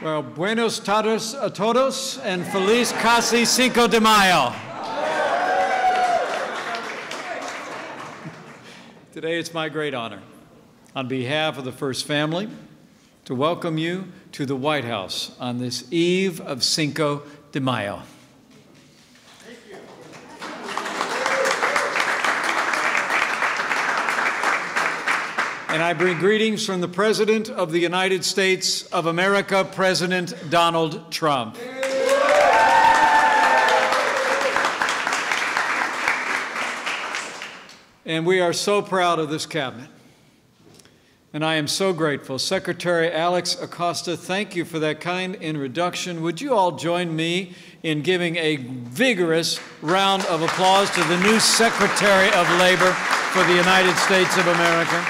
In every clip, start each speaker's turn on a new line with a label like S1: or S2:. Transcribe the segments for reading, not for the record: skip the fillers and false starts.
S1: Well, buenos tardes a todos and feliz casi Cinco de Mayo. Today it's my great honor, on behalf of the First Family, to welcome you to the White House on this eve of Cinco de Mayo. Thank you. And I bring greetings from the President of the United States of America, President Donald Trump. And we are so proud of this cabinet. And I am so grateful. Secretary Alex Acosta, thank you for that kind introduction. Would you all join me in giving a vigorous round of applause to the new Secretary of Labor for the United States of America?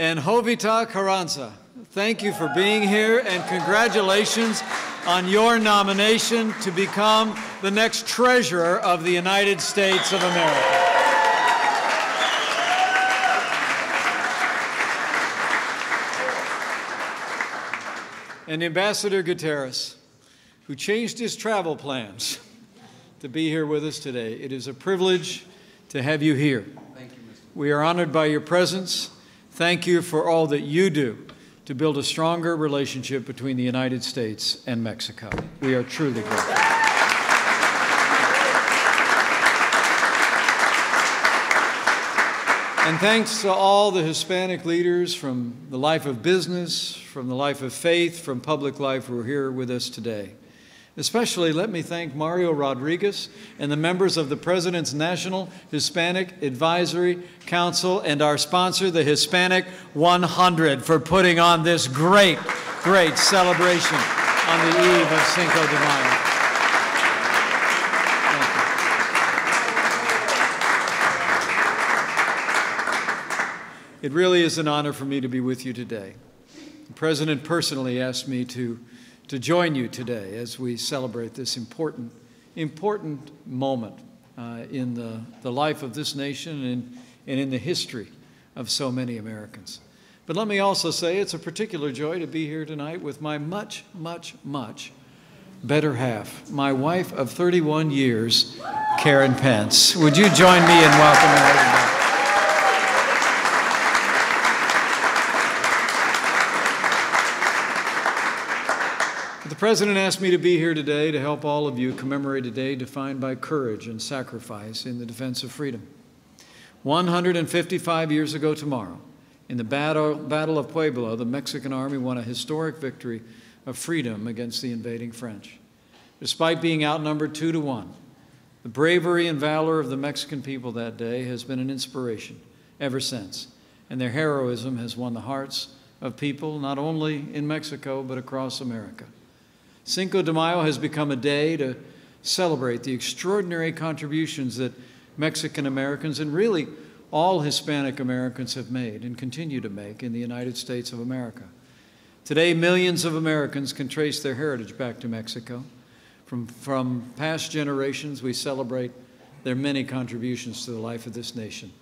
S1: And Jovita Carranza, thank you for being here, and congratulations on your nomination to become the next Treasurer of the United States of America. And Ambassador Guterres, who changed his travel plans to be here with us today. It is a privilege to have you here.
S2: Thank you, Mr.
S1: We are honored by your presence. Thank you for all that you do to build a stronger relationship between the United States and Mexico. We are truly grateful. And thanks to all the Hispanic leaders from the life of business, from the life of faith, from public life who are here with us today. Especially let me thank Mario Rodriguez and the members of the President's National Hispanic Advisory Council and our sponsor, the Hispanic 100, for putting on this great, great celebration on the eve of Cinco de Mayo. It really is an honor for me to be with you today. The President personally asked me to join you today as we celebrate this important moment in the life of this nation and in the history of so many Americans. But let me also say it's a particular joy to be here tonight with my much, much, much better half, my wife of 31 years, Karen Pence. Would you join me in welcoming her back? The President asked me to be here today to help all of you commemorate a day defined by courage and sacrifice in the defense of freedom. 155 years ago tomorrow, in the Battle of Puebla, the Mexican army won a historic victory of freedom against the invading French. Despite being outnumbered 2-1, the bravery and valor of the Mexican people that day has been an inspiration ever since, and their heroism has won the hearts of people not only in Mexico but across America. Cinco de Mayo has become a day to celebrate the extraordinary contributions that Mexican Americans and really all Hispanic Americans have made and continue to make in the United States of America. Today, millions of Americans can trace their heritage back to Mexico. From past generations, we celebrate their many contributions to the life of this nation.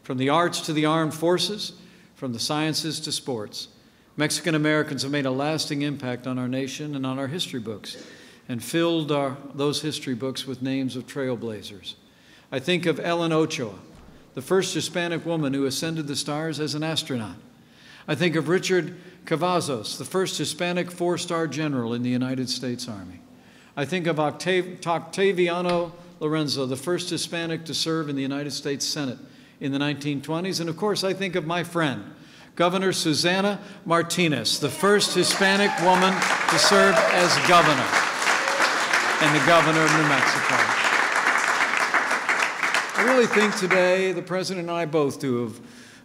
S1: From the arts to the armed forces, from the sciences to sports, Mexican Americans have made a lasting impact on our nation and on our history books and filled those history books with names of trailblazers. I think of Ellen Ochoa, the first Hispanic woman who ascended the stars as an astronaut. I think of Richard Cavazos, the first Hispanic four-star general in the United States Army. I think of Octaviano Lorenzo, the first Hispanic to serve in the United States Senate in the 1920s. And of course, I think of my friend, Governor Susana Martinez, the first Hispanic woman to serve as governor and the governor of New Mexico. I really think today, the President and I both do,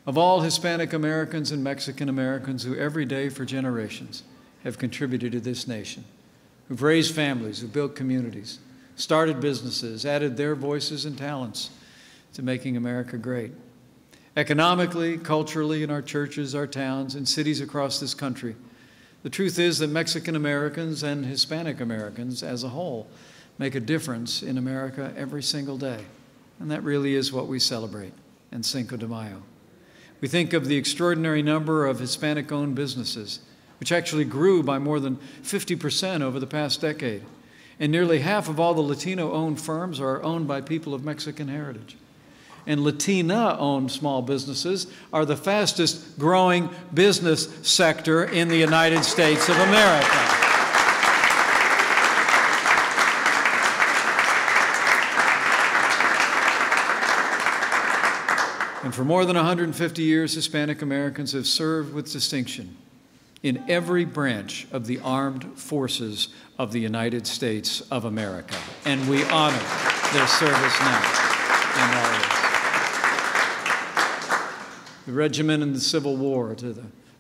S1: of all Hispanic Americans and Mexican Americans who every day for generations have contributed to this nation, who've raised families, who've built communities, started businesses, added their voices and talents to making America great. Economically, culturally, in our churches, our towns, and cities across this country, the truth is that Mexican Americans and Hispanic Americans as a whole make a difference in America every single day. And that really is what we celebrate in Cinco de Mayo. We think of the extraordinary number of Hispanic-owned businesses, which actually grew by more than 50% over the past decade. And nearly half of all the Latino-owned firms are owned by people of Mexican heritage. And Latina-owned small businesses are the fastest growing business sector in the United States of America. And for more than 150 years, Hispanic Americans have served with distinction in every branch of the armed forces of the United States of America. And we honor their service now and always. The regiment in the Civil War,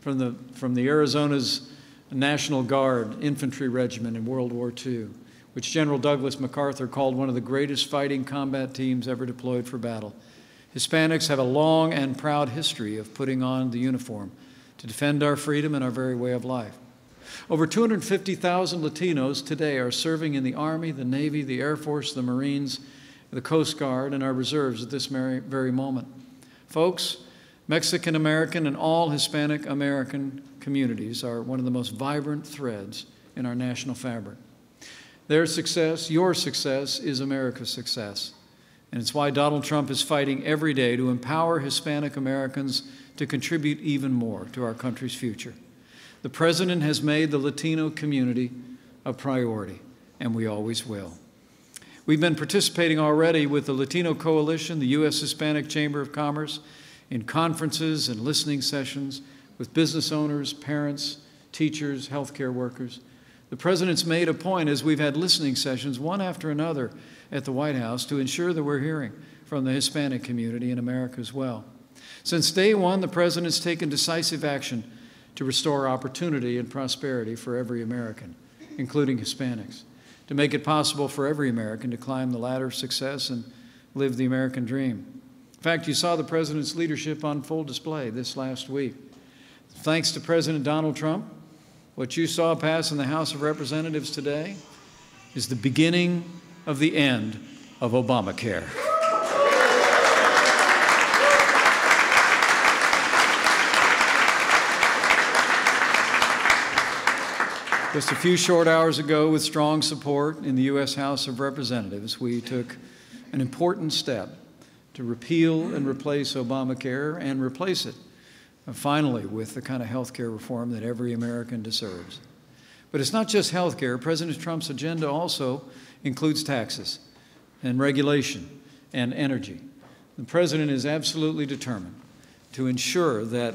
S1: from the Arizona's National Guard Infantry Regiment in World War II, which General Douglas MacArthur called one of the greatest fighting combat teams ever deployed for battle. Hispanics have a long and proud history of putting on the uniform to defend our freedom and our very way of life. Over 250,000 Latinos today are serving in the Army, the Navy, the Air Force, the Marines, the Coast Guard, and our reserves at this very moment. Folks, Mexican American and all Hispanic American communities are one of the most vibrant threads in our national fabric. Their success, your success, is America's success. And it's why Donald Trump is fighting every day to empower Hispanic Americans to contribute even more to our country's future. The President has made the Latino community a priority, and we always will. We've been participating already with the Latino Coalition, the U.S. Hispanic Chamber of Commerce, in conferences and listening sessions with business owners, parents, teachers, healthcare workers. The President's made a point, as we've had listening sessions one after another at the White House, to ensure that we're hearing from the Hispanic community in America as well. Since day one, the President's taken decisive action to restore opportunity and prosperity for every American, including Hispanics, to make it possible for every American to climb the ladder of success and live the American dream. In fact, you saw the President's leadership on full display this last week. Thanks to President Donald Trump, what you saw pass in the House of Representatives today is the beginning of the end of Obamacare. Just a few short hours ago, with strong support in the U.S. House of Representatives, we took an important step to repeal and replace Obamacare and replace it, finally, with the kind of health care reform that every American deserves. But it's not just health care. President Trump's agenda also includes taxes and regulation and energy. The President is absolutely determined to ensure that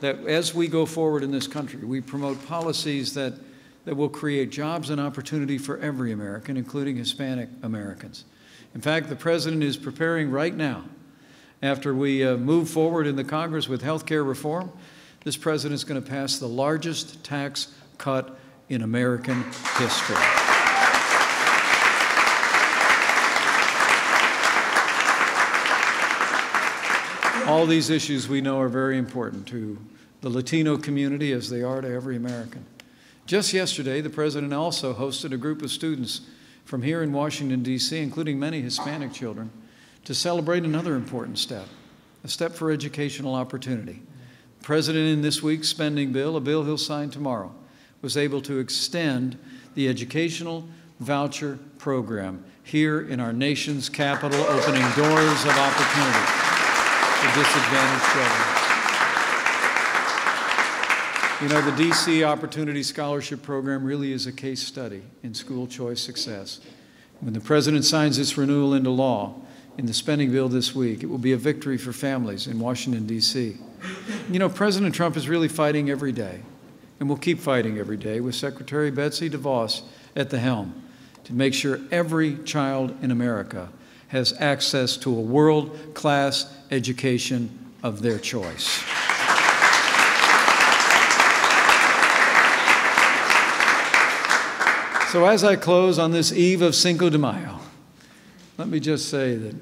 S1: as we go forward in this country, we promote policies that will create jobs and opportunity for every American, including Hispanic Americans. In fact, the President is preparing right now, after we move forward in the Congress with health care reform, this President is going to pass the largest tax cut in American history. All these issues we know are very important to the Latino community, as they are to every American. Just yesterday, the President also hosted a group of students from here in Washington, D.C., including many Hispanic children, to celebrate another important step, a step for educational opportunity. The President, in this week's spending bill, a bill he'll sign tomorrow, was able to extend the educational voucher program here in our nation's capital, opening doors of opportunity for disadvantaged children. You know, the D.C. Opportunity Scholarship Program really is a case study in school choice success. When the President signs its renewal into law in the spending bill this week, it will be a victory for families in Washington, D.C. You know, President Trump is really fighting every day, and will keep fighting every day with Secretary Betsy DeVos at the helm to make sure every child in America has access to a world-class education of their choice. So as I close on this eve of Cinco de Mayo, let me just say that,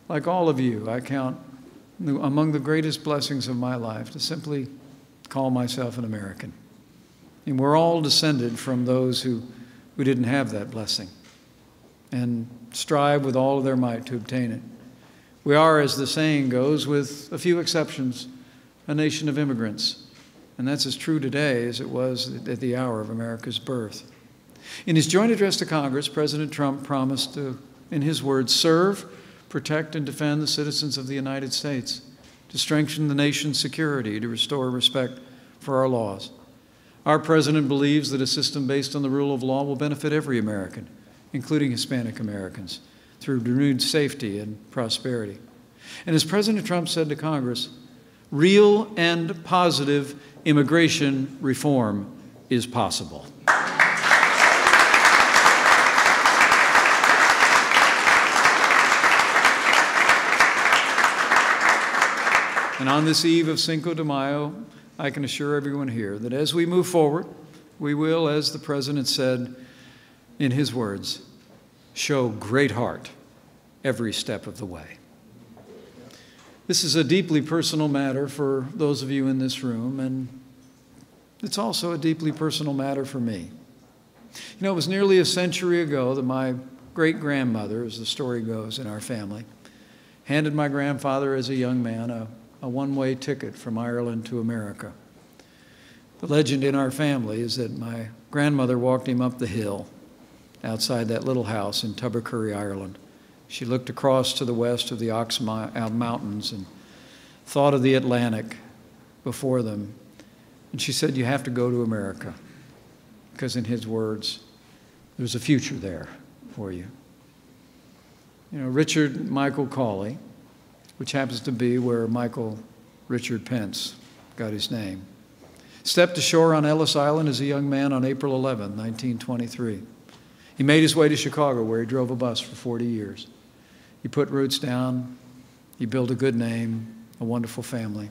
S1: like all of you, I count among the greatest blessings of my life to simply call myself an American. And we're all descended from those who didn't have that blessing and strive with all of their might to obtain it. We are, as the saying goes, with a few exceptions, a nation of immigrants. And that's as true today as it was at the hour of America's birth. In his joint address to Congress, President Trump promised to, in his words, serve, protect, and defend the citizens of the United States, to strengthen the nation's security, to restore respect for our laws. Our president believes that a system based on the rule of law will benefit every American, including Hispanic Americans, through renewed safety and prosperity. And as President Trump said to Congress, real and positive immigration reform is possible. And on this eve of Cinco de Mayo, I can assure everyone here that as we move forward, we will, as the President said in his words, show great heart every step of the way. This is a deeply personal matter for those of you in this room, and it's also a deeply personal matter for me. You know, it was nearly a century ago that my great-grandmother, as the story goes in our family, handed my grandfather as a young man a one-way ticket from Ireland to America. The legend in our family is that my grandmother walked him up the hill outside that little house in Tubbercurry, Ireland. She looked across to the west of the Ox Mountains and thought of the Atlantic before them. And she said, "You have to go to America," because in his words, there's a future there for you. You know, Richard Michael Cawley, which happens to be where Michael Richard Pence got his name, stepped ashore on Ellis Island as a young man on April 11, 1923. He made his way to Chicago, where he drove a bus for 40 years. He put roots down. He built a good name, a wonderful family.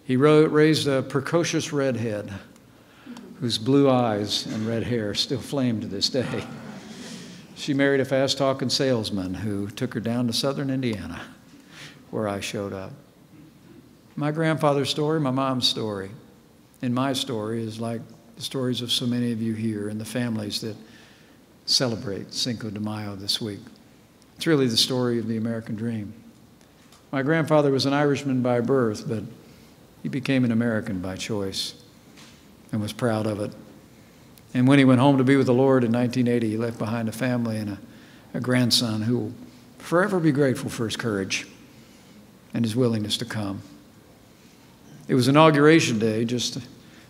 S1: He raised a precocious redhead whose blue eyes and red hair still flame to this day. She married a fast-talking salesman who took her down to southern Indiana, where I showed up. My grandfather's story, my mom's story, and my story is like the stories of so many of you here and the families that celebrate Cinco de Mayo this week. It's really the story of the American dream. My grandfather was an Irishman by birth, but he became an American by choice and was proud of it. And when he went home to be with the Lord in 1980, he left behind a family and a grandson who will forever be grateful for his courage and his willingness to come. It was Inauguration Day, just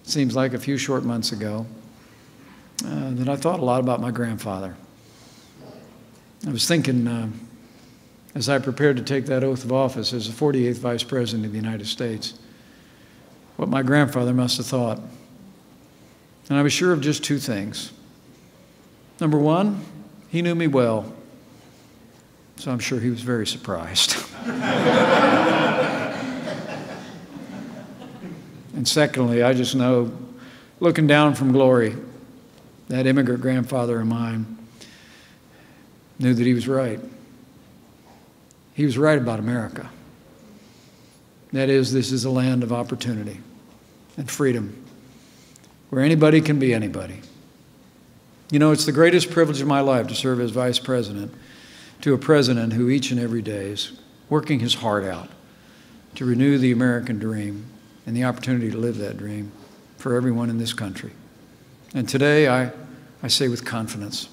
S1: seems like a few short months ago, that I thought a lot about my grandfather. I was thinking, as I prepared to take that oath of office as the 48th Vice President of the United States, what my grandfather must have thought. And I was sure of just two things. Number one, he knew me well, so I'm sure he was very surprised. And secondly, I just know, looking down from glory, that immigrant grandfather of mine knew that he was right. He was right about America. That is, this is a land of opportunity and freedom, where anybody can be anybody. You know, it's the greatest privilege of my life to serve as vice president to a president who each and every day is working his heart out to renew the American dream and the opportunity to live that dream for everyone in this country. And today, I say with confidence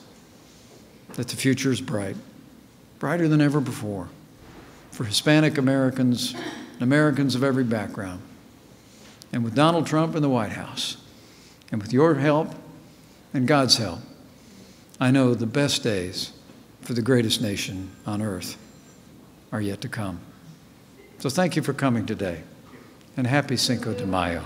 S1: that the future is bright, brighter than ever before, for Hispanic Americans and Americans of every background. And with Donald Trump in the White House, and with your help and God's help, I know the best days for the greatest nation on earth are yet to come. So thank you for coming today, and happy Cinco de Mayo.